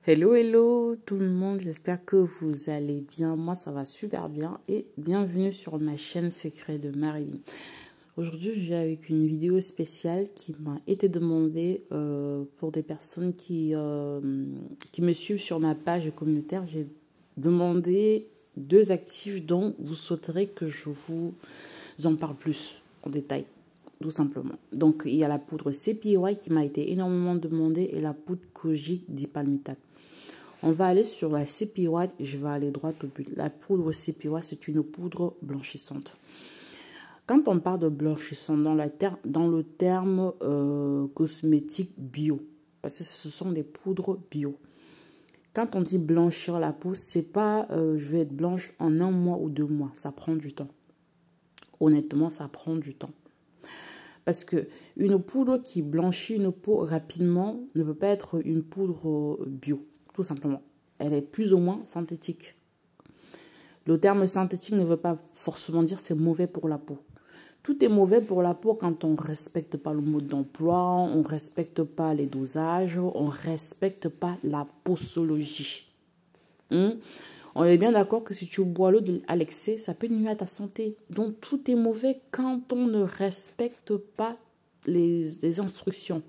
Hello, hello tout le monde, j'espère que vous allez bien. Moi, ça va super bien et bienvenue sur ma chaîne Secret de Marilyn. Aujourd'hui, je viens avec une vidéo spéciale qui m'a été demandée pour des personnes qui me suivent sur ma page communautaire. J'ai demandé 2 actifs dont vous souhaiterez que je vous en parle plus en détail. Tout simplement. Donc, il y a la poudre CPY qui m'a été énormément demandée et la poudre Kojic dipalmitate. On va aller sur la CPY et je vais aller droit au but. La poudre CPY, c'est une poudre blanchissante. Quand on parle de blanchissant dans le terme cosmétique bio, parce que ce sont des poudres bio. Quand on dit blanchir la peau, c'est pas je vais être blanche en 1 mois ou 2 mois. Ça prend du temps. Honnêtement, ça prend du temps. Parce que une poudre qui blanchit une peau rapidement ne peut pas être une poudre bio, tout simplement. Elle est plus ou moins synthétique. Le terme synthétique ne veut pas forcément dire c'est mauvais pour la peau. Tout est mauvais pour la peau quand on ne respecte pas le mode d'emploi, on ne respecte pas les dosages, on ne respecte pas la posologie. On est bien d'accord que si tu bois l'eau à l'excès, ça peut nuire à ta santé. Donc, tout est mauvais quand on ne respecte pas les instructions.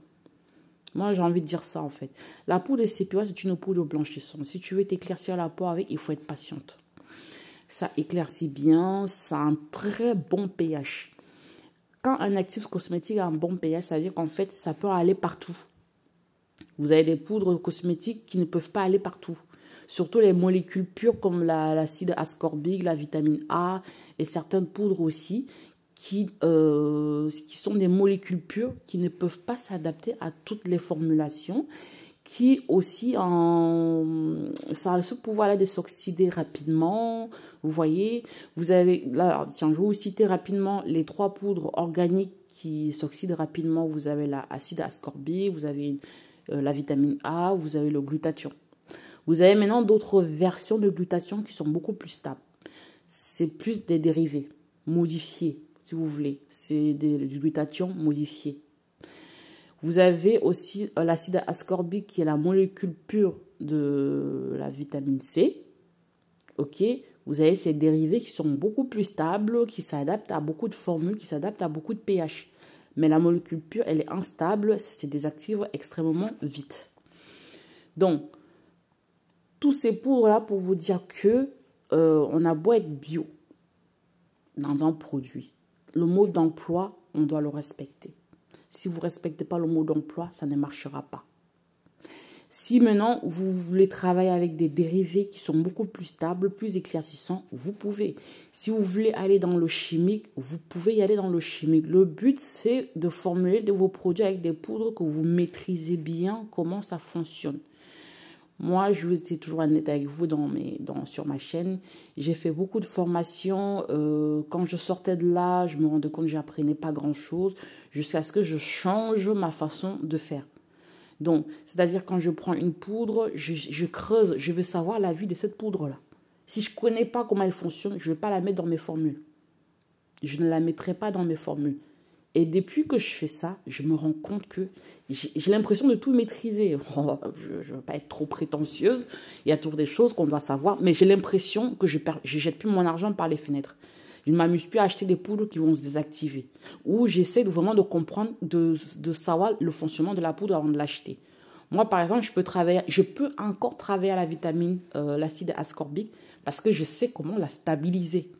Moi, j'ai envie de dire ça, en fait. La poudre de CPY, c'est une poudre blanchissante. Si tu veux t'éclaircir la peau avec, il faut être patiente. Ça éclaircit bien, ça a un très bon pH. Quand un actif cosmétique a un bon pH, ça veut dire qu'en fait, ça peut aller partout. Vous avez des poudres cosmétiques qui ne peuvent pas aller partout. Surtout les molécules pures comme l'acide ascorbique, la vitamine A et certaines poudres aussi qui sont des molécules pures qui ne peuvent pas s'adapter à toutes les formulations, qui aussi ça a ce pouvoir-là de s'oxyder rapidement. Vous voyez, vous avez là, tiens, je vais vous citer rapidement les 3 poudres organiques qui s'oxydent rapidement. Vous avez l'acide ascorbique, vous avez la vitamine A, vous avez le glutathion. Vous avez maintenant d'autres versions de glutathion qui sont beaucoup plus stables. C'est plus des dérivés modifiés, si vous voulez. C'est du glutathion modifié. Vous avez aussi l'acide ascorbique qui est la molécule pure de la vitamine C. Ok, vous avez ces dérivés qui sont beaucoup plus stables, qui s'adaptent à beaucoup de formules, qui s'adaptent à beaucoup de pH. Mais la molécule pure, elle est instable, c'est désactive extrêmement vite. Donc, tous ces poudres-là pour vous dire que on a beau être bio dans un produit. Le mode d'emploi, on doit le respecter. Si vous ne respectez pas le mode d'emploi, ça ne marchera pas. Si maintenant, vous voulez travailler avec des dérivés qui sont beaucoup plus stables, plus éclaircissants, vous pouvez. Si vous voulez aller dans le chimique, vous pouvez y aller dans le chimique. Le but, c'est de formuler vos produits avec des poudres que vous maîtrisez bien comment ça fonctionne. Moi, je vous étais toujours honnête avec vous sur ma chaîne. J'ai fait beaucoup de formations. Quand je sortais de là, je me rendais compte que je n'apprenais pas grand-chose jusqu'à ce que je change ma façon de faire. Donc, c'est-à-dire quand je prends une poudre, je creuse, je veux savoir la vie de cette poudre-là. Si je ne connais pas comment elle fonctionne, je ne vais pas la mettre dans mes formules. Je ne la mettrai pas dans mes formules. Et depuis que je fais ça, je me rends compte que j'ai l'impression de tout maîtriser. Je ne veux pas être trop prétentieuse. Il y a toujours des choses qu'on doit savoir. Mais j'ai l'impression que je jette plus mon argent par les fenêtres. Je ne m'amuse plus à acheter des poudres qui vont se désactiver. Ou j'essaie vraiment de comprendre, de savoir le fonctionnement de la poudre avant de l'acheter. Moi, par exemple, je peux encore travailler à la vitamine, l'acide ascorbique, parce que je sais comment la stabiliser.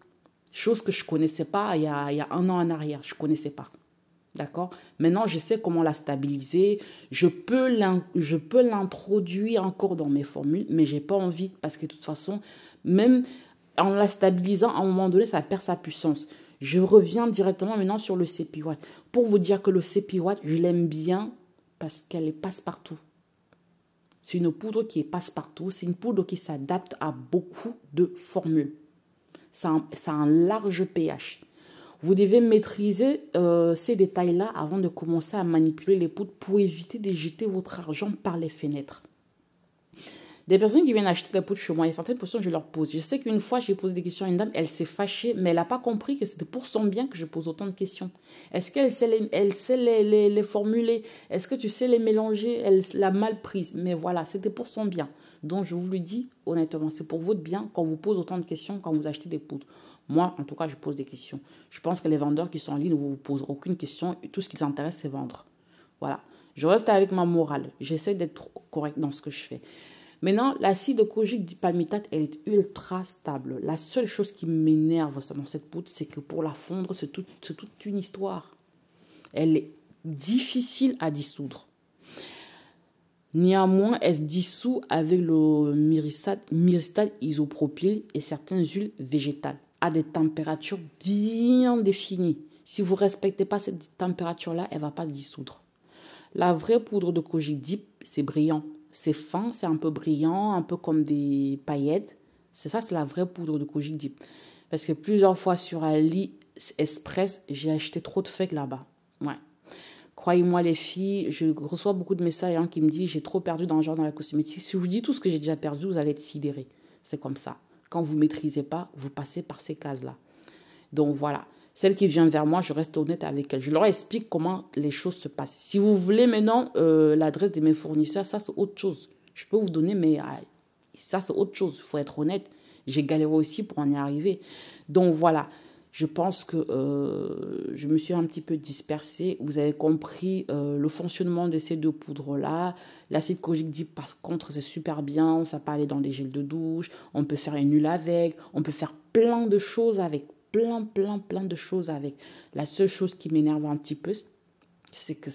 Chose que je ne connaissais pas il y a 1 an en arrière. Je ne connaissais pas. D'accord? Maintenant, je sais comment la stabiliser. Je peux l'introduire encore dans mes formules, mais je n'ai pas envie parce que de toute façon, même en la stabilisant, à un moment donné, ça perd sa puissance. Je reviens directement maintenant sur le CPY. Pour vous dire que le CPY, je l'aime bien parce qu'elle est passe-partout. C'est une poudre qui est passe-partout. C'est une poudre qui s'adapte à beaucoup de formules. Ça a un large pH. Vous devez maîtriser ces détails-là avant de commencer à manipuler les poudres pour éviter de jeter votre argent par les fenêtres. Des personnes qui viennent acheter des poudres chez moi, il y a certaines questions que je leur pose. Je sais qu'une fois, j'ai posé des questions à une dame, elle s'est fâchée, mais elle n'a pas compris que c'était pour son bien que je pose autant de questions. Est-ce qu'elle sait les formuler? Est-ce que tu sais les mélanger? Elle l'a mal prise. Mais voilà, c'était pour son bien. Donc, je vous le dis honnêtement, c'est pour votre bien qu'on vous pose autant de questions quand vous achetez des poudres. Moi, en tout cas, je pose des questions. Je pense que les vendeurs qui sont en ligne ne vous posent aucune question. Tout ce qui les intéresse, c'est vendre. Voilà. Je reste avec ma morale. J'essaie d'être correct dans ce que je fais. Maintenant, l'acide kojique dipalmitate, elle est ultra stable. La seule chose qui m'énerve dans cette poudre, c'est que pour la fondre, c'est toute une histoire. Elle est difficile à dissoudre. Néanmoins, elle se dissout avec le myristate isopropyl et certaines huiles végétales à des températures bien définies. Si vous ne respectez pas cette température-là, elle ne va pas se dissoudre. La vraie poudre de kojique dip, c'est brillant. C'est fin, c'est un peu brillant, un peu comme des paillettes. C'est ça, c'est la vraie poudre de kojique dip. Parce que plusieurs fois sur AliExpress, j'ai acheté trop de fake là-bas. Ouais. Croyez-moi les filles, je reçois beaucoup de messages qui me disent j'ai trop perdu d'argent dans la cosmétique. Si je vous dis tout ce que j'ai déjà perdu, vous allez être sidérés. C'est comme ça. Quand vous ne maîtrisez pas, vous passez par ces cases-là. Donc voilà. Celle qui vient vers moi, je reste honnête avec elle. Je leur explique comment les choses se passent. Si vous voulez maintenant l'adresse de mes fournisseurs, ça c'est autre chose. Je peux vous donner, mais ça c'est autre chose. Il faut être honnête. J'ai galéré aussi pour en y arriver. Donc voilà. Je pense que je me suis un petit peu dispersée. Vous avez compris le fonctionnement de ces deux poudres-là. L'acide kojique dip, par contre, c'est super bien. Ça peut aller dans des gels de douche. On peut faire une huile avec. On peut faire plein de choses avec. Plein de choses avec. La seule chose qui m'énerve un petit peu, c'est que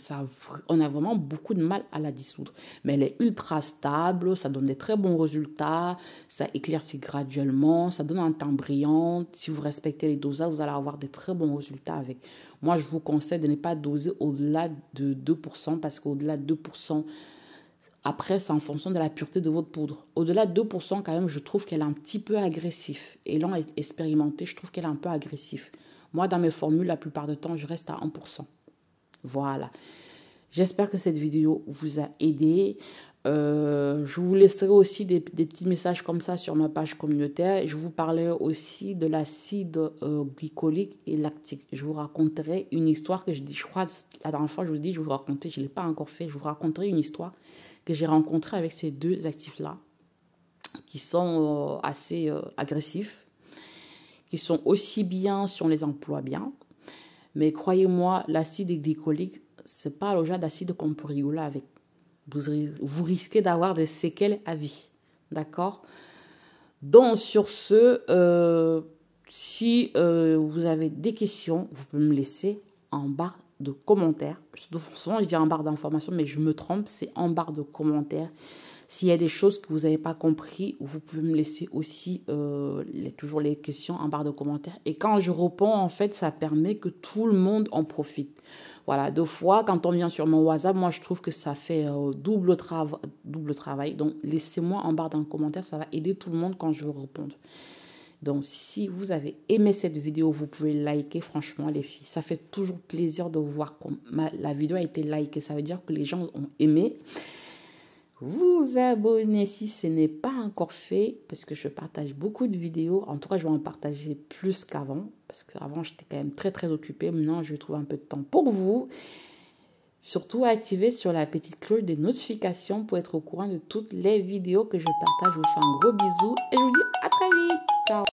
on a vraiment beaucoup de mal à la dissoudre. Mais elle est ultra stable, ça donne des très bons résultats, ça éclaircit graduellement, ça donne un teint brillant. Si vous respectez les dosages, vous allez avoir des très bons résultats avec. Moi, je vous conseille de ne pas doser au-delà de 2%, parce qu'au-delà de 2%, après, c'est en fonction de la pureté de votre poudre. Au-delà de 2%, quand même, je trouve qu'elle est un petit peu agressive. Et l'on expérimenté, je trouve qu'elle est un peu agressive. Moi, dans mes formules, la plupart du temps, je reste à 1%. Voilà. J'espère que cette vidéo vous a aidé. Je vous laisserai aussi des petits messages comme ça sur ma page communautaire. Je vous parlerai aussi de l'acide glycolique et lactique. Je vous raconterai une histoire que je crois, la dernière fois, je vous dis, je vous racontais, je ne l'ai pas encore fait. Je vous raconterai une histoire que j'ai rencontrée avec ces deux actifs-là, qui sont assez agressifs, qui sont aussi bien si on les emploie bien. Mais croyez-moi, l'acide glycolique, ce n'est pas le genre d'acide qu'on peut rigoler avec. Vous risquez d'avoir des séquelles à vie. D'accord? Donc, sur ce, si vous avez des questions, vous pouvez me laisser en barre de commentaires. Souvent, je dis en barre d'informations, mais je me trompe, c'est en barre de commentaires. S'il y a des choses que vous n'avez pas compris, vous pouvez me laisser aussi toujours les questions en barre de commentaires. Et quand je réponds, en fait, ça permet que tout le monde en profite. Voilà, deux fois, quand on vient sur mon WhatsApp, moi, je trouve que ça fait double travail. Donc, laissez-moi en barre d'un commentaire, ça va aider tout le monde quand je veux répondre. Donc, si vous avez aimé cette vidéo, vous pouvez liker. Franchement, les filles, ça fait toujours plaisir de voir que la vidéo a été likée. Ça veut dire que les gens ont aimé. Vous abonner si ce n'est pas encore fait, parce que je partage beaucoup de vidéos. En tout cas, je vais en partager plus qu'avant, parce qu'avant, j'étais quand même très occupée. Maintenant, je vais trouver un peu de temps pour vous. Surtout, activez sur la petite cloche des notifications pour être au courant de toutes les vidéos que je partage. Je vous fais un gros bisou et je vous dis à très vite.